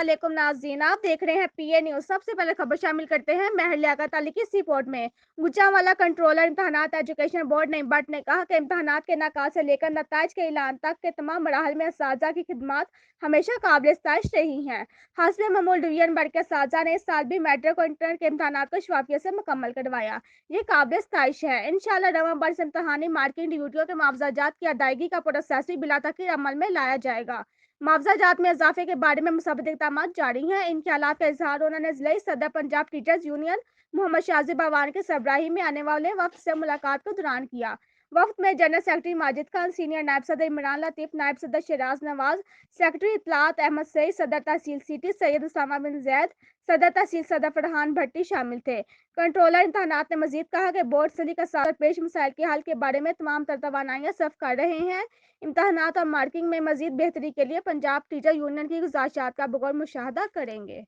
वालेकुम नाज़रीन, आप देख रहे हैं पीए न्यूज़। सबसे पहले खबर शामिल करते हैं महर लियाकत अली की इस रिपोर्ट में। गुजरांवाला कंट्रोलर इम्तहानात एजुकेशन बोर्ड नई भट्ट ने कहा कि इम्तहानात के नकात से लेकर नताइज के ऐलान तक के तमाम मराहल में असातिज़ा की खिदमत हमेशा काबिल सताइश रही हैं। हस्ब मामूल डिवीजन बढ़ के असातिज़ा ने इस साल भी मैट्रिक और इंटर के इम्तहानात को शफाफियत से मुकम्मल करवाया। ये काबिल सताइश है। इंशाअल्लाह नवंबर से इम्तहानी मार्किंग ड्यूटियों के मुआवजात की अदायगी का प्रोसेस भी बिला तखीर अमल में लाया जाएगा। मुआवजात में इजाफे के बारे में मुसब्बत इक़दाम जारी हैं। इन ख्यालात का इजहार उन्होंने ज़िले सदर पंजाब टीचर्स यूनियन मोहम्मद शाजिब बावान के सरबराही में आने वाले वफ्द से मुलाकात के दौरान किया। वफ्द में general secretary Majid Khan, senior नायब सदर इमरान लतीफ़, नायब सदर शराज नवाज, सेक्रेटरी इत्तलात अहमद सईद, सदर तहसील सिटी सैयद उसामा बिन जैद, सदर तहसील सदर फरहान भट्टी शामिल थे। कंट्रोलर इम्तहानात ने मजीद कहा कि बोर्ड सलीका साथ पेश मसाइल के हल के बारे में तमाम तर तवानाइयाँ सर्व कर रहे हैं। इम्तहानात और मार्किंग में मजीद बेहतरी के लिए पंजाब टीचर यूनियन की गुज़ारिशात का बगौर मुशाहदा करेंगे।